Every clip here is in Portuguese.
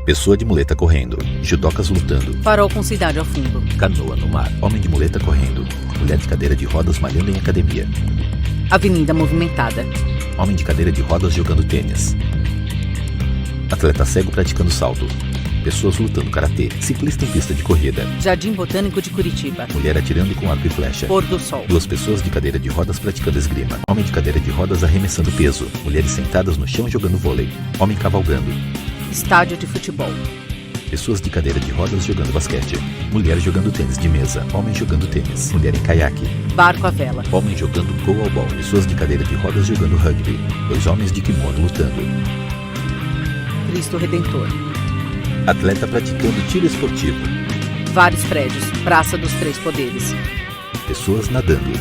Pessoa de muleta correndo. Judocas lutando. Farol com cidade ao fundo. Canoa no mar. Homem de muleta correndo. Mulher de cadeira de rodas malhando em academia. Avenida movimentada. Homem de cadeira de rodas jogando tênis. Atleta cego praticando salto. Pessoas lutando karatê. Ciclista em pista de corrida. Jardim Botânico de Curitiba. Mulher atirando com arco e flecha. Pôr do sol. Duas pessoas de cadeira de rodas praticando esgrima. Homem de cadeira de rodas arremessando peso. Mulheres sentadas no chão jogando vôlei. Homem cavalgando. Estádio de futebol. Pessoas de cadeira de rodas jogando basquete. Mulher jogando tênis de mesa. Homem jogando tênis. Mulher em caiaque. Barco à vela. Homem jogando goalball. Pessoas de cadeira de rodas jogando rugby. Dois homens de kimono lutando. Cristo Redentor. Atleta praticando tiro esportivo. Vários prédios. Praça dos Três Poderes. Pessoas nadando.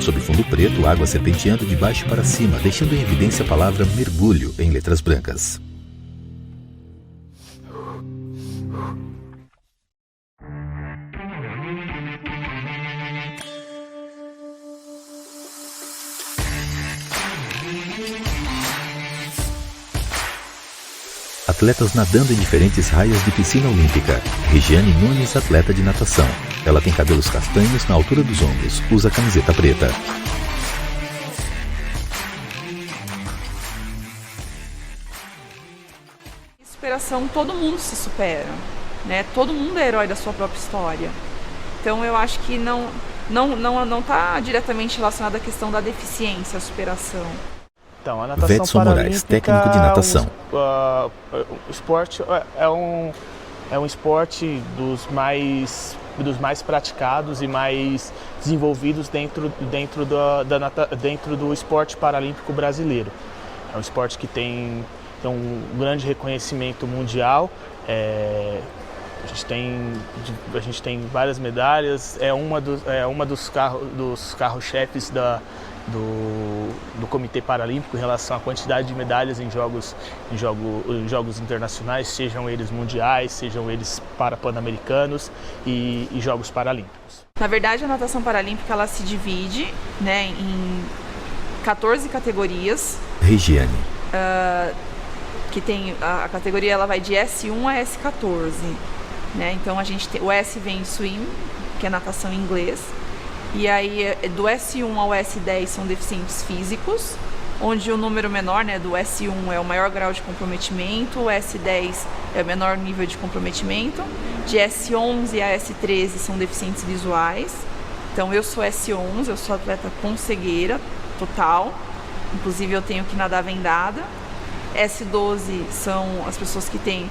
Sob fundo preto, água serpenteando de baixo para cima, deixando em evidência a palavra mergulho em letras brancas. Atletas nadando em diferentes raias de piscina olímpica. Regiane Nunes, atleta de natação. Ela tem cabelos castanhos na altura dos ombros, usa camiseta preta. Superação, todo mundo se supera, né? Todo mundo é herói da sua própria história. Então eu acho que não está diretamente relacionado à questão da deficiência, a superação. Então, a natação Vetson Moraes, técnico de natação. O esporte é um esporte dos mais praticados e mais desenvolvidos dentro do esporte paralímpico brasileiro. É um esporte que tem um grande reconhecimento mundial. A gente tem várias medalhas. É uma dos carros-chefes do Comitê Paralímpico em relação à quantidade de medalhas em jogos internacionais, sejam eles mundiais, sejam eles pan-americanos e Jogos Paralímpicos. Na verdade, a natação paralímpica ela se divide, né, em 14 categorias. Regiane. Que tem a categoria, ela vai de S1 a S14, né? Então a gente tem, o S vem em swim, que é natação em inglês. E aí, do S1 ao S10 são deficientes físicos, onde o número menor, né, do S1 é o maior grau de comprometimento, o S10 é o menor nível de comprometimento, de S11 a S13 são deficientes visuais. Então, eu sou S11, eu sou atleta com cegueira total, inclusive eu tenho que nadar vendada. S12 são as pessoas que têm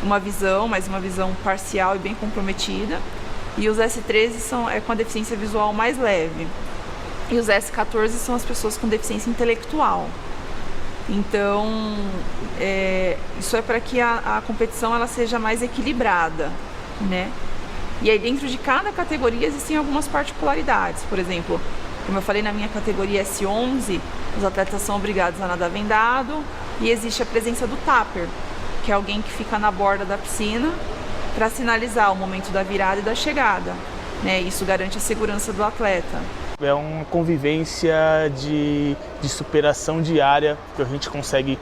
uma visão, mas uma visão parcial e bem comprometida. E os S13 são com a deficiência visual mais leve. E os S14 são as pessoas com deficiência intelectual. Então, isso é para que a competição ela seja mais equilibrada, né? E aí dentro de cada categoria existem algumas particularidades. Por exemplo, como eu falei, na minha categoria S11, os atletas são obrigados a nadar vendado e existe a presença do tapper, que é alguém que fica na borda da piscina para sinalizar o momento da virada e da chegada, né? Isso garante a segurança do atleta. É uma convivência de superação diária que a gente consegue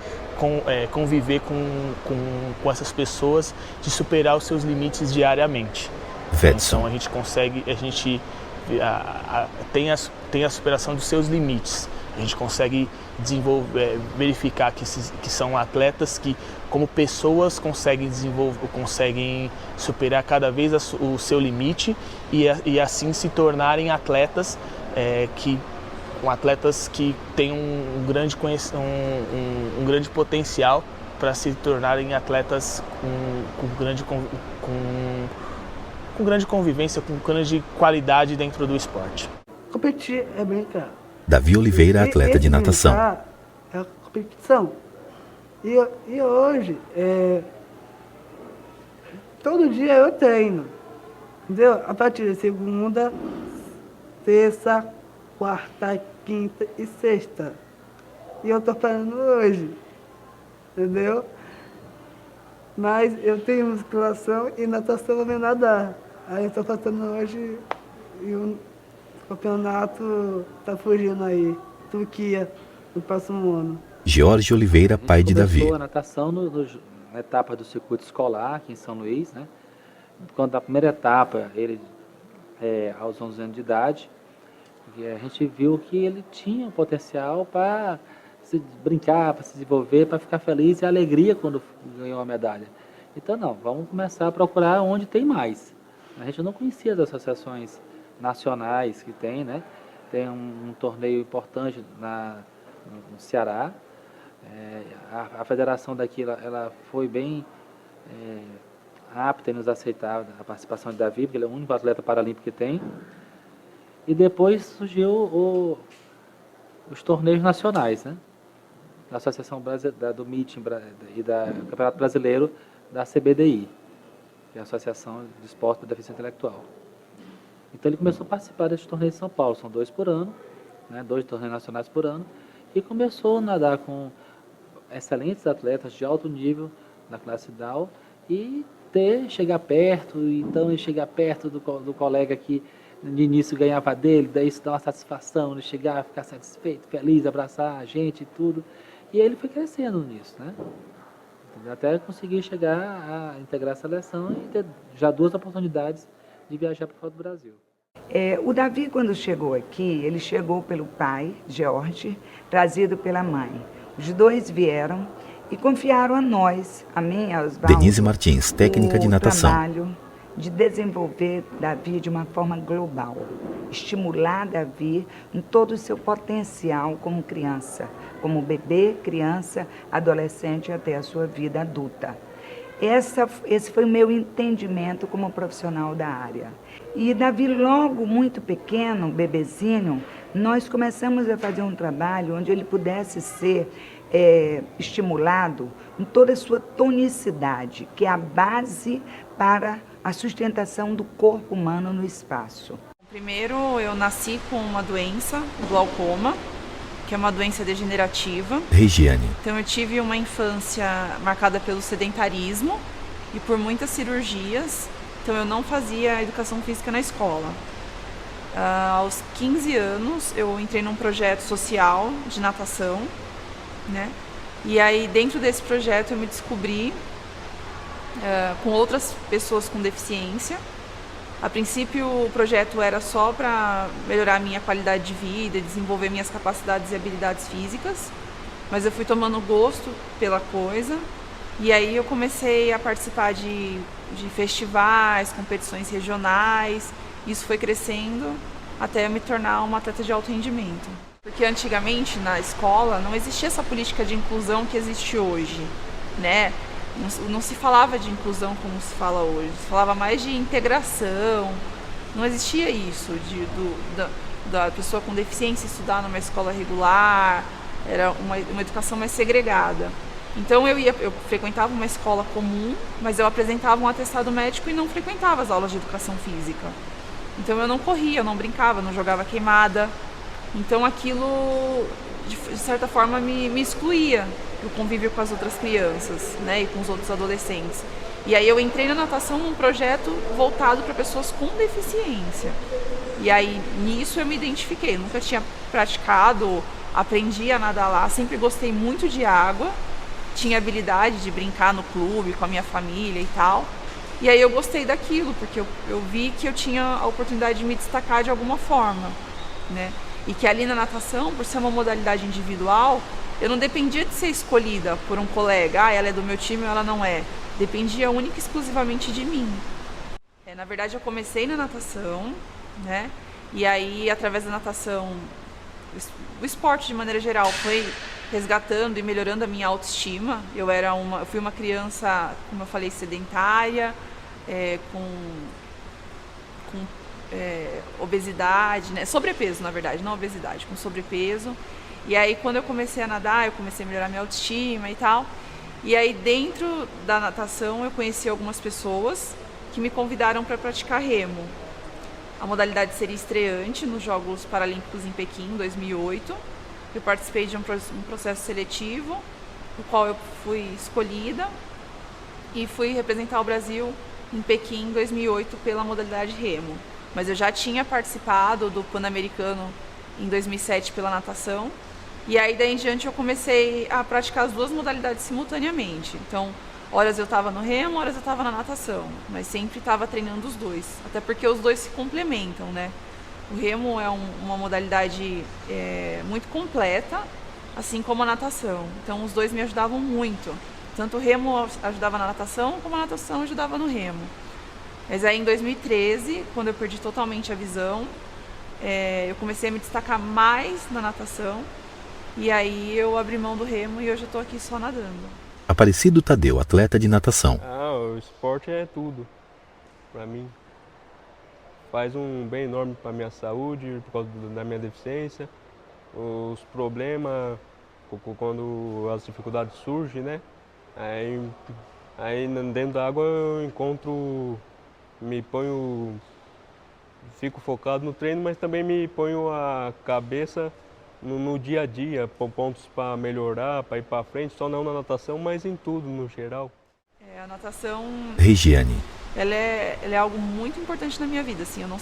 conviver com essas pessoas, de superar os seus limites diariamente. Vetson. Então a gente tem a superação dos seus limites. A gente consegue verificar que são atletas que, como pessoas, conseguem superar cada vez o seu limite e assim se tornarem atletas que têm um grande potencial para se tornarem atletas com grande convivência, com grande qualidade dentro do esporte. Competir é brincar. Davi Oliveira, atleta de natação. É a competição. E hoje, todo dia eu treino, entendeu? A partir de segunda, terça, quarta, quinta e sexta. E eu tô fazendo hoje, entendeu? Mas eu tenho musculação e natação também nadar. Aí eu tô fazendo hoje e o campeonato tá fugindo aí, Turquia, no próximo ano. Jorge Oliveira, pai de Davi. Começou a natação na etapa do circuito escolar aqui em São Luís, né? Quando a primeira etapa, ele aos 11 anos de idade, e a gente viu que ele tinha um potencial para se brincar, para se desenvolver, para ficar feliz e alegria quando ganhou a medalha. Então, não, vamos começar a procurar onde tem mais. A gente não conhecia as associações nacionais que tem, né? Tem um torneio importante no Ceará. A federação daqui ela foi bem apta em nos aceitar a participação de Davi, porque ele é o único atleta paralímpico que tem. E depois surgiu os torneios nacionais, né? Da Associação do Meeting e do Campeonato Brasileiro da CBDI, que é a Associação de Esporte para Deficiência Intelectual. Então ele começou a participar desses torneios de São Paulo, são 2 por ano, né? 2 torneios nacionais por ano, e começou a nadar com excelentes atletas de alto nível na classe DAO e chegar perto, então ele chegar perto do colega que no início ganhava dele, daí isso dá uma satisfação, ele chegar, ficar satisfeito, feliz, abraçar a gente e tudo. E ele foi crescendo nisso, né? Até conseguir chegar a integrar a seleção e ter já 2 oportunidades de viajar para fora do Brasil. O Davi, quando chegou aqui, ele chegou pelo pai, Jorge, trazido pela mãe. Os 2 vieram e confiaram a nós, a mim e a Osvaldo, Denise Martins, técnica de natação. O trabalho de desenvolver Davi de uma forma global, estimular Davi em todo o seu potencial como criança, como bebê, criança, adolescente até a sua vida adulta. Esse foi o meu entendimento como profissional da área. E Davi, logo muito pequeno, bebezinho, nós começamos a fazer um trabalho onde ele pudesse ser estimulado em toda a sua tonicidade, que é a base para a sustentação do corpo humano no espaço. Primeiro, eu nasci com uma doença, glaucoma, que é uma doença degenerativa. Regiane. Então eu tive uma infância marcada pelo sedentarismo e por muitas cirurgias. Então eu não fazia educação física na escola. Aos 15 anos eu entrei num projeto social de natação, né? E aí dentro desse projeto eu me descobri com outras pessoas com deficiência. A princípio o projeto era só para melhorar a minha qualidade de vida, desenvolver minhas capacidades e habilidades físicas, mas eu fui tomando gosto pela coisa e aí eu comecei a participar de festivais, competições regionais. Isso foi crescendo até eu me tornar uma atleta de alto rendimento. Porque antigamente na escola não existia essa política de inclusão que existe hoje, né? Não se falava de inclusão como se fala hoje, se falava mais de integração. Não existia isso, da pessoa com deficiência estudar numa escola regular, era uma educação mais segregada. Então eu frequentava uma escola comum, mas eu apresentava um atestado médico e não frequentava as aulas de educação física. Então eu não corria, eu não brincava, não jogava queimada. Então aquilo, de certa forma, me excluía do convívio com as outras crianças, né, e com os outros adolescentes. E aí eu entrei na natação num projeto voltado para pessoas com deficiência. E aí nisso eu me identifiquei. Eu nunca tinha praticado, aprendi a nadar lá, sempre gostei muito de água, tinha habilidade de brincar no clube com a minha família e tal. E aí eu gostei daquilo, porque eu vi que eu tinha a oportunidade de me destacar de alguma forma, né? E que ali na natação, por ser uma modalidade individual, eu não dependia de ser escolhida por um colega, ela é do meu time ou ela não é. Dependia única e exclusivamente de mim. Na verdade, eu comecei na natação, né? E aí, através da natação, o esporte de maneira geral foi resgatando e melhorando a minha autoestima. Eu fui uma criança, como eu falei, sedentária, com obesidade, né? Sobrepeso, na verdade, não obesidade, com sobrepeso. E aí, quando eu comecei a nadar, eu comecei a melhorar minha autoestima e tal. E aí, dentro da natação, eu conheci algumas pessoas que me convidaram para praticar remo. A modalidade seria estreante nos Jogos Paralímpicos em Pequim, em 2008. Eu participei de um processo seletivo, no qual eu fui escolhida e fui representar o Brasil em Pequim, em 2008, pela modalidade remo. Mas eu já tinha participado do Pan-Americano em 2007 pela natação. E aí, daí em diante, eu comecei a praticar as 2 modalidades simultaneamente. Então, Horas eu estava no remo, horas eu estava na natação, mas sempre estava treinando os dois, até porque os dois se complementam, né? O remo é uma modalidade muito completa, assim como a natação. Então os dois me ajudavam muito. Tanto o remo ajudava na natação, como a natação ajudava no remo. Mas aí em 2013, quando eu perdi totalmente a visão, eu comecei a me destacar mais na natação. E aí eu abri mão do remo e hoje eu estou aqui só nadando. Aparecido Tadeu, atleta de natação. O esporte é tudo para mim. Faz um bem enorme para minha saúde, por causa da minha deficiência. Os problemas, quando as dificuldades surgem, né? Aí dentro da água eu encontro, fico focado no treino, mas também me ponho a cabeça no dia a dia, pontos para melhorar, para ir para frente, só não na natação, mas em tudo no geral. A natação, Regiane. ela é algo muito importante na minha vida, assim. Eu não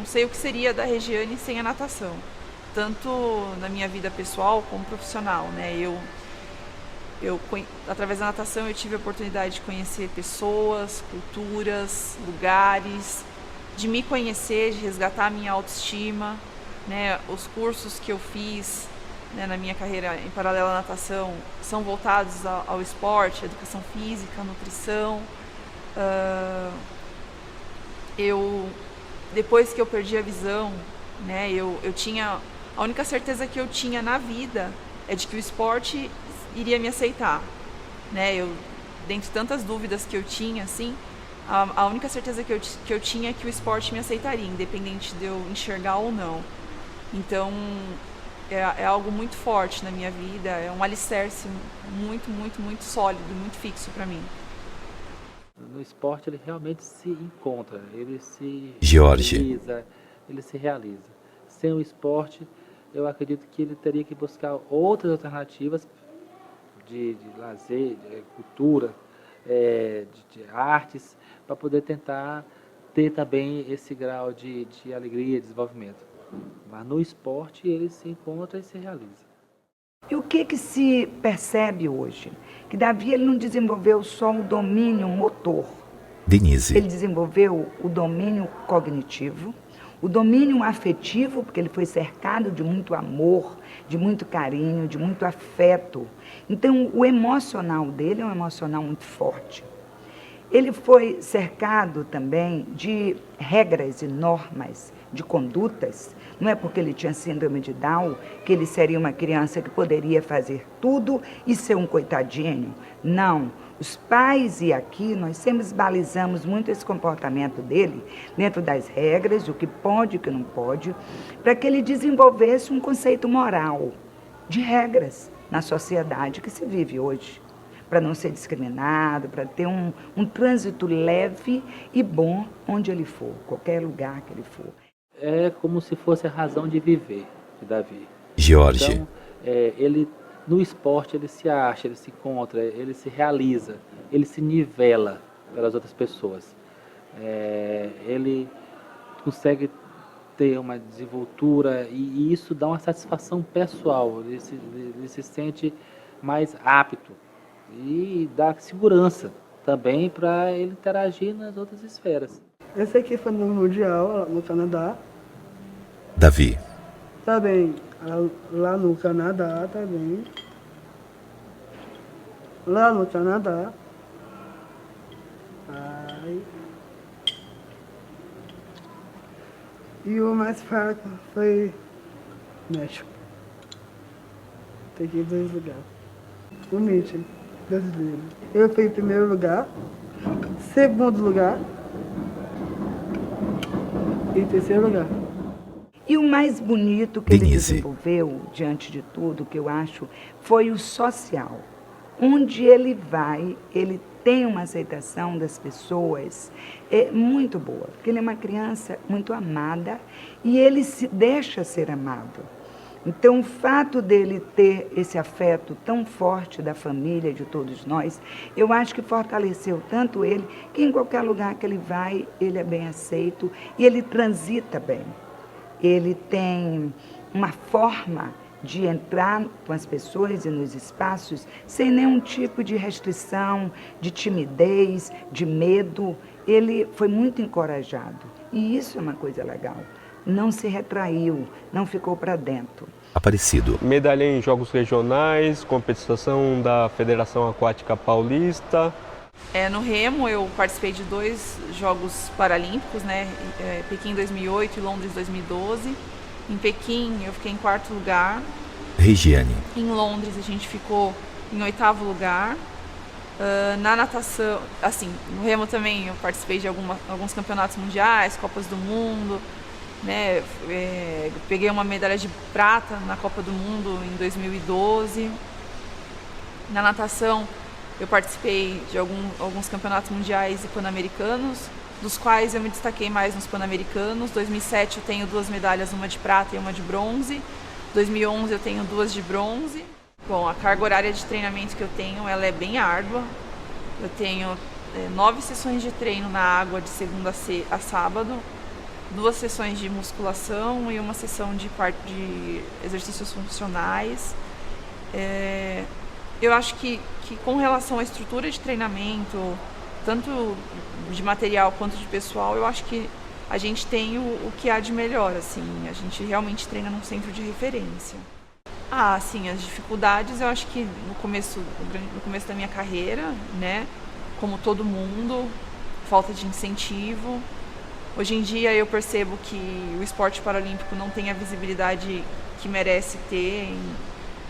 sei o que seria da Regiane sem a natação, tanto na minha vida pessoal como profissional, né? Através da natação eu tive a oportunidade de conhecer pessoas, culturas, lugares, de me conhecer, de resgatar a minha autoestima, né? Os cursos que eu fiz, né, na minha carreira em paralelo à natação são voltados ao esporte, educação física, nutrição. Depois que eu perdi a visão, né, eu tinha, a única certeza que eu tinha na vida é de que o esporte iria me aceitar, né? Dentre tantas dúvidas que eu tinha, assim, a única certeza que eu tinha é que o esporte me aceitaria, independente de eu enxergar ou não. Então, é algo muito forte na minha vida, é um alicerce muito, muito, muito sólido, muito fixo para mim. No esporte ele realmente se encontra, ele se Jorge. realiza. Sem o esporte, eu acredito que ele teria que buscar outras alternativas de lazer, de cultura, de artes, para poder tentar ter também esse grau de alegria e desenvolvimento. Mas no esporte ele se encontra e se realiza. E o que se percebe hoje? Que Davi ele não desenvolveu só o domínio motor. Denise. Ele desenvolveu o domínio cognitivo, o domínio afetivo, porque ele foi cercado de muito amor, de muito carinho, de muito afeto. Então, o emocional dele é um emocional muito forte. Ele foi cercado também de regras e normas, de condutas. Não é porque ele tinha síndrome de Down que ele seria uma criança que poderia fazer tudo e ser um coitadinho. Não. Os pais, e aqui nós sempre balizamos muito esse comportamento dele, dentro das regras, o que pode e o que não pode, para que ele desenvolvesse um conceito moral de regras na sociedade que se vive hoje, para não ser discriminado, para ter um trânsito leve e bom onde ele for, qualquer lugar que ele for. É como se fosse a razão de viver de Davi. Jorge. Então, ele no esporte ele se acha, ele se encontra, ele se realiza, ele se nivela pelas outras pessoas. Ele consegue ter uma desenvoltura e isso dá uma satisfação pessoal, ele se sente mais apto e dá segurança também para ele interagir nas outras esferas. Esse aqui foi no Mundial, no Canadá. Davi. Tá bem. Lá no Canadá, tá bem. Lá no Canadá. Ai. E o mais fraco foi México. Peguei 2 lugares. O Mitchell, brasileiro. Eu fui em primeiro lugar, segundo lugar e terceiro lugar. E o mais bonito que ele Denise. desenvolveu, diante de tudo, que eu acho, foi o social. Onde ele vai, ele tem uma aceitação das pessoas muito boa, porque ele é uma criança muito amada e ele se deixa ser amado. Então, o fato dele ter esse afeto tão forte da família, de todos nós, eu acho que fortaleceu tanto ele, que em qualquer lugar que ele vai, ele é bem aceito e ele transita bem. Ele tem uma forma de entrar com as pessoas e nos espaços sem nenhum tipo de restrição, de timidez, de medo. Ele foi muito encorajado e isso é uma coisa legal. Não se retraiu, não ficou para dentro. Aparecido. Medalhei em jogos regionais, competição da Federação Aquática Paulista. No remo eu participei de 2 Jogos Paralímpicos, né? Pequim 2008 e Londres 2012. Em Pequim eu fiquei em 4º lugar. Regiane. Em Londres a gente ficou em 8º lugar. Na natação, assim, no remo também eu participei de alguns campeonatos mundiais, Copas do Mundo, né? Peguei uma medalha de prata na Copa do Mundo em 2012. Na natação eu participei de alguns campeonatos mundiais e pan-americanos, dos quais eu me destaquei mais nos pan-americanos. 2007 eu tenho 2 medalhas, uma de prata e uma de bronze. 2011 eu tenho 2 de bronze. Bom, a carga horária de treinamento que eu tenho, ela é bem árdua. Eu tenho 9 sessões de treino na água de segunda a sábado, 2 sessões de musculação e uma sessão de exercícios funcionais. Eu acho que com relação à estrutura de treinamento, tanto de material quanto de pessoal, eu acho que a gente tem o que há de melhor, assim. A gente realmente treina num centro de referência. Sim, as dificuldades, eu acho que no começo da minha carreira, né, como todo mundo, falta de incentivo. Hoje em dia eu percebo que o esporte paralímpico não tem a visibilidade que merece ter,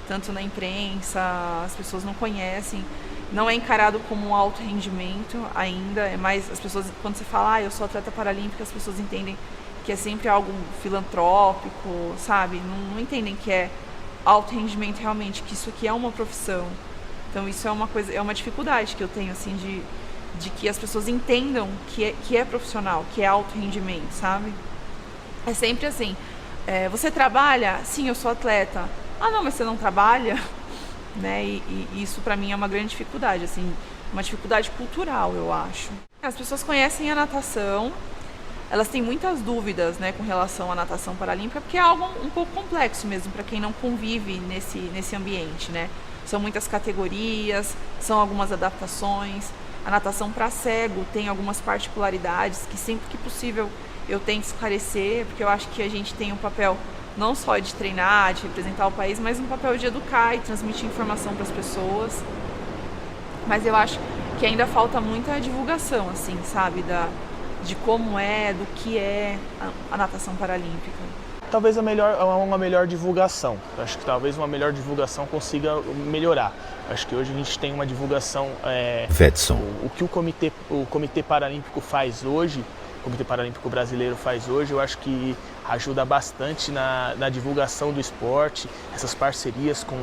tanto na imprensa, as pessoas não conhecem, não é encarado como um alto rendimento ainda, é mais as pessoas, quando você fala, eu sou atleta paralímpica, as pessoas entendem que é sempre algo filantrópico, sabe? Não entendem que é alto rendimento realmente, que isso aqui é uma profissão. Então isso é uma dificuldade que eu tenho, assim, de que as pessoas entendam que é profissional, que é alto rendimento, sabe? É sempre assim, você trabalha? Sim, eu sou atleta. Não, mas você não trabalha? Né? E isso para mim é uma grande dificuldade, assim, uma dificuldade cultural, eu acho. As pessoas conhecem a natação, elas têm muitas dúvidas, né, com relação à natação paralímpica, porque é algo um pouco complexo mesmo para quem não convive nesse ambiente, né? São muitas categorias, são algumas adaptações. A natação para cego tem algumas particularidades que sempre que possível eu tento esclarecer, porque eu acho que a gente tem um papel não só de treinar, de representar o país, mas um papel de educar e transmitir informação para as pessoas. Mas eu acho que ainda falta muita divulgação, assim, sabe, de como do que é a natação paralímpica. Talvez uma melhor divulgação. Acho que talvez uma melhor divulgação consiga melhorar. Acho que hoje a gente tem uma divulgação... Vetson. O que o Comitê Paralímpico faz hoje, o Comitê Paralímpico Brasileiro faz hoje, eu acho que ajuda bastante na divulgação do esporte. Essas parcerias com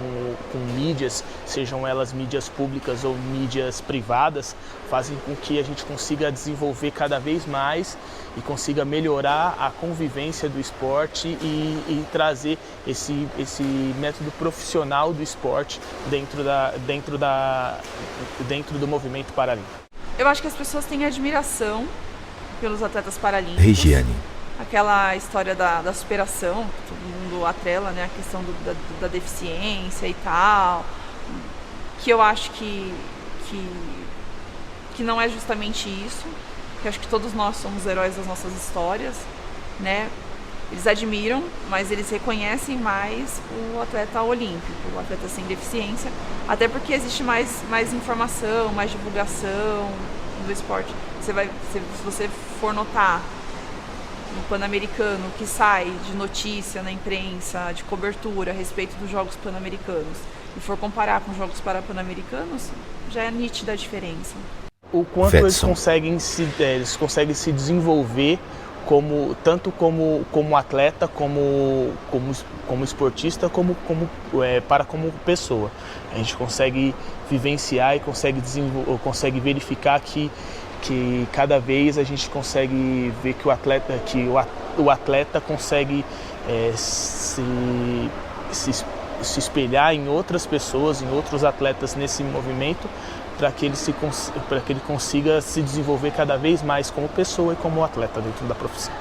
mídias, sejam elas mídias públicas ou mídias privadas, fazem com que a gente consiga desenvolver cada vez mais e consiga melhorar a convivência do esporte e trazer esse método profissional do esporte dentro do movimento paralímpico. Eu acho que as pessoas têm admiração pelos atletas paralímpicos. Regiane. Aquela história da superação, que todo mundo atrela, né, a questão da deficiência e tal, que eu acho que não é justamente isso, que eu acho que todos nós somos heróis das nossas histórias, né? Eles admiram, mas eles reconhecem mais o atleta olímpico, o atleta sem deficiência, até porque existe mais informação, mais divulgação do esporte. Se você for notar no Pan-Americano, que sai de notícia na imprensa, de cobertura a respeito dos Jogos Pan-Americanos, e for comparar com os Jogos Pan-Americanos, já é nítida a diferença. O quanto eles conseguem se desenvolver tanto como atleta, como esportista, como pessoa. A gente consegue vivenciar e consegue verificar que cada vez a gente consegue ver que o atleta consegue se espelhar em outras pessoas, em outros atletas nesse movimento, para que ele consiga se desenvolver cada vez mais como pessoa e como atleta dentro da profissão.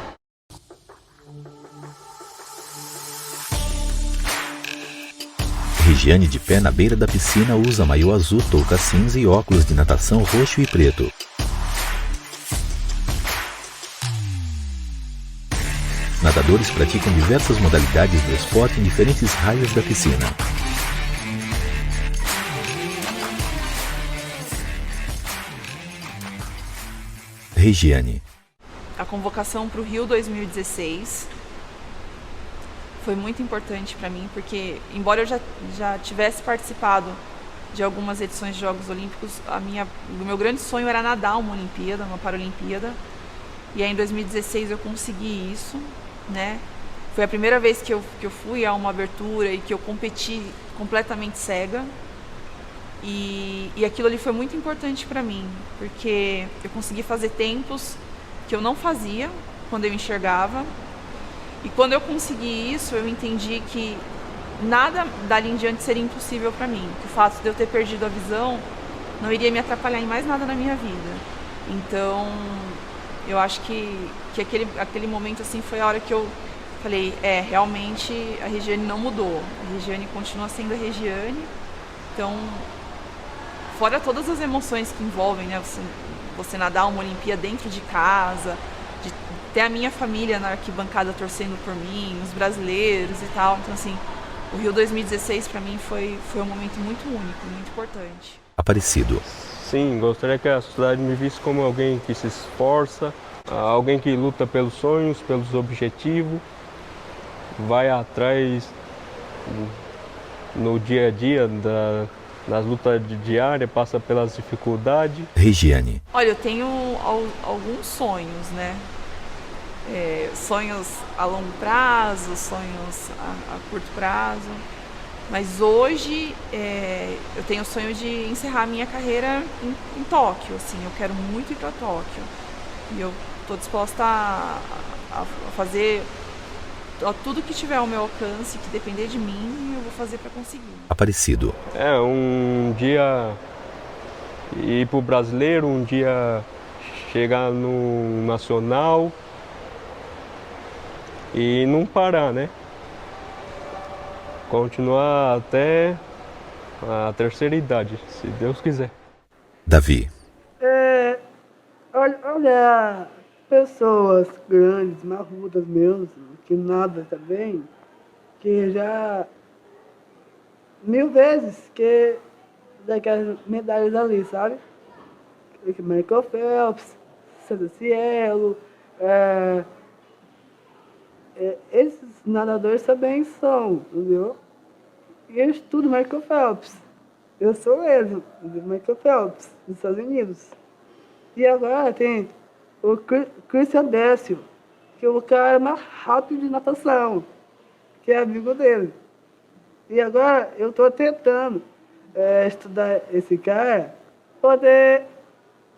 Regiane, de pé na beira da piscina, usa maiô azul, touca cinza e óculos de natação roxo e preto. Nadadores praticam diversas modalidades do esporte em diferentes raios da piscina. Regiane. A convocação para o Rio 2016 foi muito importante para mim, porque embora eu já tivesse participado de algumas edições de Jogos Olímpicos, o meu grande sonho era nadar uma Olimpíada, uma Paralimpíada. E aí em 2016 eu consegui isso, né? Foi a primeira vez que eu fui a uma abertura e que eu competi completamente cega. E aquilo ali foi muito importante para mim, porque eu consegui fazer tempos que eu não fazia quando eu enxergava. E quando eu consegui isso, eu entendi que nada dali em diante seria impossível para mim. Que o fato de eu ter perdido a visão não iria me atrapalhar em mais nada na minha vida. Então, eu acho que aquele momento assim foi a hora que eu falei, realmente a Regiane não mudou. A Regiane continua sendo a Regiane. Então, fora todas as emoções que envolvem, né? Você nadar uma Olimpíada dentro de casa, de ter a minha família na arquibancada torcendo por mim, os brasileiros e tal. Então, assim, o Rio 2016 para mim foi um momento muito único, muito importante. Aparecido. Sim, gostaria que a sociedade me visse como alguém que se esforça, alguém que luta pelos sonhos, pelos objetivos, vai atrás no dia a dia nas lutas diárias, passa pelas dificuldades. Regiane. Olha, eu tenho alguns sonhos, né? Sonhos a longo prazo, sonhos a curto prazo. Mas hoje eu tenho o sonho de encerrar a minha carreira em Tóquio. Assim, eu quero muito ir para Tóquio. E eu estou disposta a fazer tudo que tiver ao meu alcance, que depender de mim, eu vou fazer para conseguir. Aparecido. Um dia ir pro brasileiro, um dia chegar no nacional e não parar, né? Continuar até a terceira idade, se Deus quiser. Davi. Olha, pessoas grandes, marrudas mesmo, que nada também, que já 1000 vezes que daquelas medalhas ali, sabe? Michael Phelps, César Cielo, esses nadadores também são, entendeu? E eu estudo Michael Phelps. Eu sou ele, Michael Phelps, dos Estados Unidos. E agora tem o Christian Décio, que é o cara mais rápido de natação, que é amigo dele. E agora eu estou tentando estudar esse cara, poder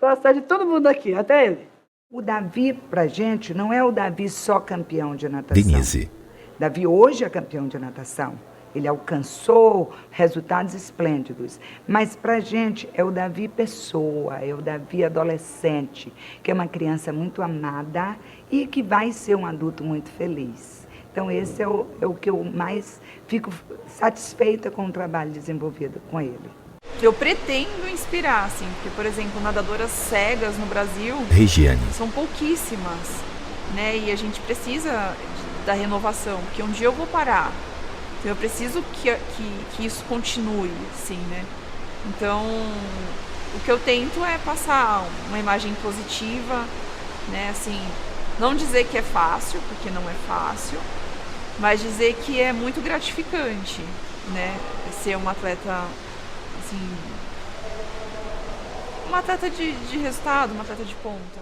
passar de todo mundo aqui, até ele. O Davi, pra gente, não é o Davi só campeão de natação. Denise. Davi hoje é campeão de natação. Ele alcançou resultados esplêndidos. Mas pra gente é o Davi pessoa, é o Davi adolescente, que é uma criança muito amada e que vai ser um adulto muito feliz. Então esse é o que eu mais fico satisfeita com o trabalho desenvolvido com ele. Eu pretendo inspirar, assim, porque, por exemplo, nadadoras cegas no Brasil Regiane. são pouquíssimas, né? E a gente precisa da renovação, porque um dia eu vou parar. Então eu preciso que isso continue, assim, né? Então, o que eu tento é passar uma imagem positiva, né? Assim, não dizer que é fácil, porque não é fácil, mas dizer que é muito gratificante, né? Ser uma atleta, assim, uma atleta de resultado, uma atleta de ponta.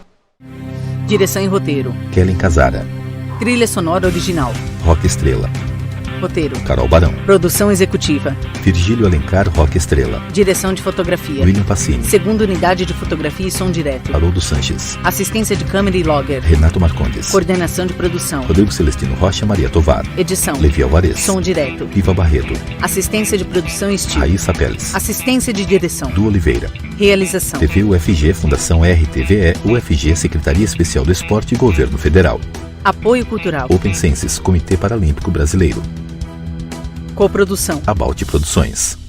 Direção e roteiro. Kellen Casara. Trilha sonora original. Rock Estrela. Roteiro. Carol Barão. Produção executiva. Virgílio Alencar, Rock Estrela. Direção de fotografia. William Pacini. Segunda unidade de fotografia e som direto. Haroldo Sanches. Assistência de câmera e logger. Renato Marcondes. Coordenação de produção. Rodrigo Celestino Rocha, Maria Tovar. Edição. Levi Alvarez. Som direto. Iva Barreto. Assistência de produção e estilo. Raíssa Peles. Assistência de direção. Du Oliveira. Realização. TV UFG, Fundação RTVE, UFG, Secretaria Especial do Esporte e Governo Federal. Apoio cultural. Open Senses, Comitê Paralímpico Brasileiro. Coprodução. Abalte Produções.